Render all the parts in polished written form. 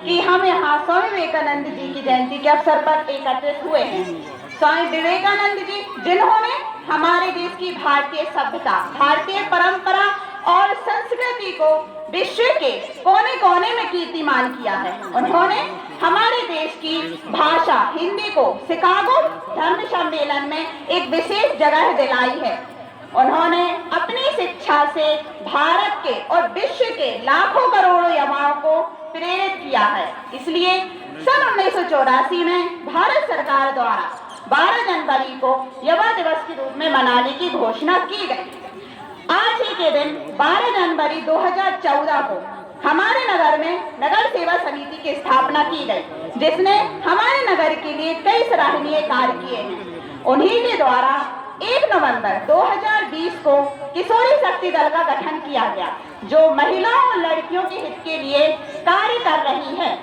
कि हम यहाँ स्वामी विवेकानंद जी की जयंती के अवसर पर एकत्रित हुए हैं। स्वामी विवेकानंद जी जिन्होंने हमारे देश की भारतीय सभ्यता, भारतीय परंपरा और संस्कृति को विश्व के कोने कोने में कीर्तिमान किया है। उन्होंने हमारे देश की भाषा हिंदी को शिकागो धर्म सम्मेलन में एक विशेष जगह दिलाई है। उन्होंने अपनी शिक्षा से भारत के और विश्व के लाखों करोड़ों युवाओं को प्रेरित किया है। इसलिए सन 1984 में भारत सरकार द्वारा 12 जनवरी को युवा दिवस के रूप में मनाने की घोषणा की गई। आज ही के दिन 12 जनवरी 2014 को हमारे नगर में नगर सेवा समिति की स्थापना की गई, जिसने हमारे नगर के लिए कई सराहनीय कार्य किए हैं। उन्हीं के द्वारा 1 नवंबर 2020 को किशोरी शक्ति दल का गठन किया गया, जो महिलाओं और लड़कियों के हित के लिए कार्य कर रही है।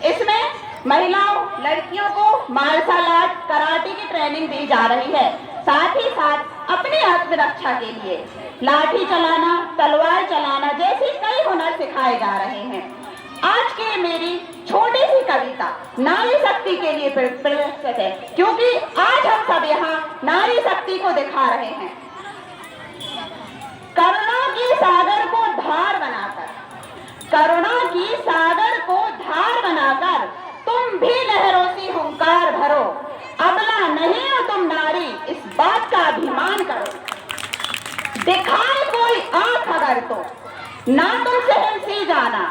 इसमें महिलाओं लड़कियों को मार्शल आर्ट, कराटे की ट्रेनिंग दी जा रही है। साथ ही साथ अपनी आत्मरक्षा के लिए लाठी चलाना, तलवार चलाना जैसे कई हुनर सिखाए जा रहे हैं। आज की मेरी छोटी सी कविता नारी शक्ति के लिए प्रस्तुत है, क्योंकि आज हम सब यहाँ नारी शक्ति को दिखा रहे हैं। करुणा की सागर को धार बनाकर, करुणा की सागर को धार बनाकर तुम भी लहरों से हुंकार भरो। अबला नहीं हो तुम नारी, इस बात का अभिमान करो। दिखाए कोई आंख अगर तो ना तुम सहनसी जाना,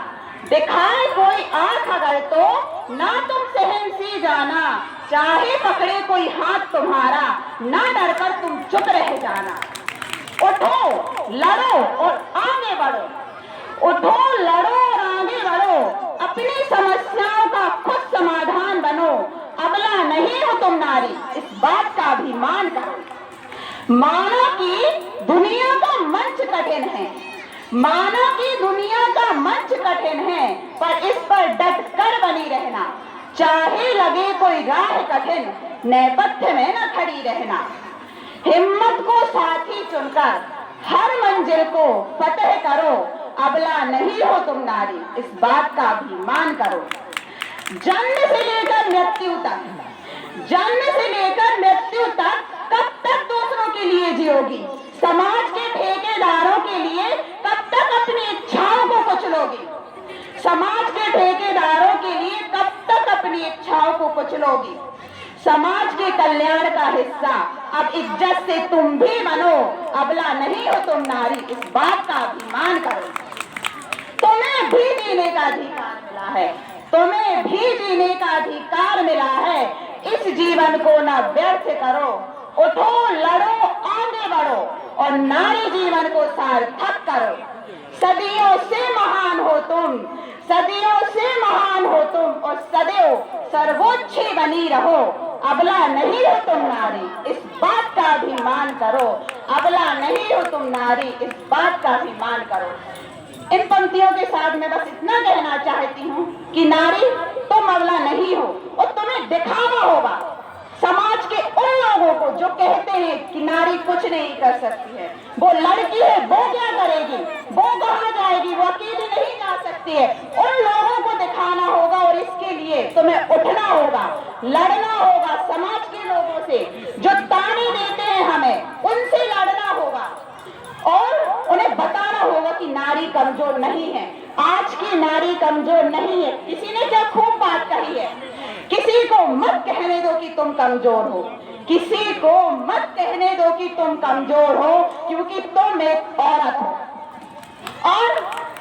दिखाए कोई आंख अगर तो ना तुम सहनसी जाना। चाहे पकड़े कोई हाथ तुम्हारा, ना डरकर तुम चुप रह जाना। उठो, लड़ो और आगे बढ़ो। उठो, लड़ो और आगे बढ़ो। अपनी समस्याओं का खुद समाधान बनो। अबला नहीं हो तुम नारी, इस बात का अभिमान करो। मानो कि दुनिया का मंच कठिन है, मानो कि दुनिया का मंच कठिन है, पर इस पर डट कर बनी रहना। चाहे लगे कोई राह कठिन, नेपथ्य में न खड़ी रहना। हिम्मत को साथी चुनकर हर मंजिल को फतह करो। अबला नहीं हो तुम नारी, इस बात का अभिमान करो। जन्म से लेकर मृत्यु तक, जन्म से लेकर मृत्यु तक कब तक दूसरों के लिए जियोगी? समाज के ठेकेदारों के लिए कब तक अपनी इच्छाओं को कुचलोगी? समाज के ठेकेदारों के लिए कब तक अपनी इच्छाओं को कुचलोगी? समाज के कल्याण का हिस्सा अब इज्जत से तुम भी बनो। अबला नहीं हो तुम नारी, इस बात का अभिमान करो। तुम्हें भी जीने का अधिकार मिला है, तुम्हें भी जीने का अधिकार मिला है। इस जीवन को न व्यर्थ करो। उठो, लड़ो, आगे बढ़ो और नारी जीवन को सार्थक करो। सदियों से महान हो तुम, सदियों से महान हो तुम और सदैव सर्वोच्च बनी रहो। अबला नहीं हो तुम नारी, इस बात का अभिमान करो। अबला नहीं हो तुम नारी, इस बात का अभिमान करो। इन पंक्तियों के साथ मैं बस इतना कहना चाहती हूँ कि नारी तुम अबला नहीं हो और तुम्हें दिखावा होगा समाज के उन लोगों को जो कहते हैं कि नारी कुछ नहीं कर सकती है, वो लड़की है, वो क्या करेगी, वो कहाँ जाएगी, वो अकेली नहीं जा सकती है। उन लोगों को दिखाना होगा और इसके लिए तुम्हें उठना होगा, लड़ना होगा। समाज के लोगों से जो ताने देते हैं हमें, उनसे लड़ना होगा और उन्हें बताना होगा कि नारी कमजोर नहीं है। आज की नारी कमजोर नहीं है। किसी ने क्या खूब बात कही है, किसी को मत कहने दो कि तुम कमजोर हो, किसी को मत कहने दो कि तुम कमजोर हो, क्योंकि तुम एक औरत हो। और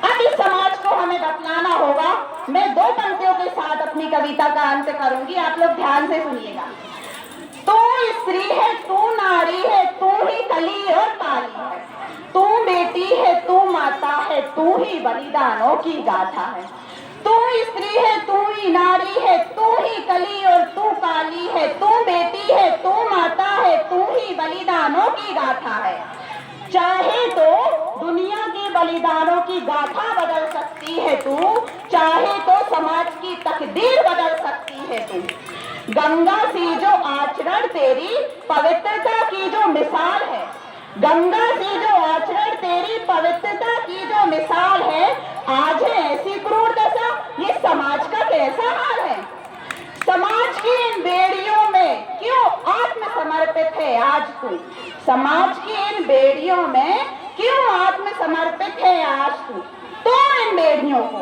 अब इस समाज को हमें बतलाना होगा। मैं 2 पंक्तियों के साथ अपनी कविता का अंत करूंगी, आप लोग ध्यान से सुनिएगा। तू स्त्री है, तू नारी है, तू ही कली और काली है, तू बेटी है, तू माता है, तू ही बलिदानों की गाथा है। तू स्त्री है, तू ही नारी है, तू ही कली और तू काली है, तू बेटी है, तू माता है, तू ही बलिदानों की गाथा है। चाहे तो दुनिया के बलिदानों की गाथा बदल सकती है तू, चाहे तो समाज की तकदीर बदल सकती है तू। गंगा सी जो आचरण तेरी पवित्रता की जो मिसाल है, गंगा सी जो आचरण तेरी पवित्रता की जो मिसाल है, आज है ऐसी क्रूर दशा, ये समाज का समर्पित है आज तू, समाज की इन बेड़ियों में क्यों आत्मसमर्पित है आज तू। तोड़ इन बेड़ियों को,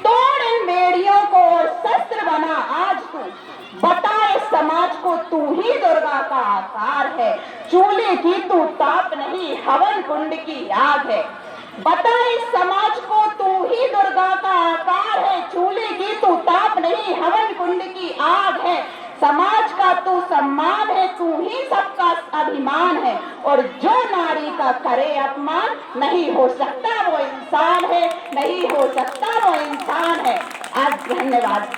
तोड़ इन बेड़ियों को और शस्त्र बना आज तू। बता इस समाज को तू ही दुर्गा का आकार है, चूल्हे की तू ताप नहीं हवन कुंड की आग है। बता इस समाज को तू ही दुर्गा का आकार है, चूल्हे की तू ताप नहीं हवन कुंड की आग है। समाज का तू सम्मान है, तू ही सबका अभिमान है, और जो नारी का करे अपमान नहीं हो सकता वो इंसान है, नहीं हो सकता वो इंसान है। आज धन्यवाद।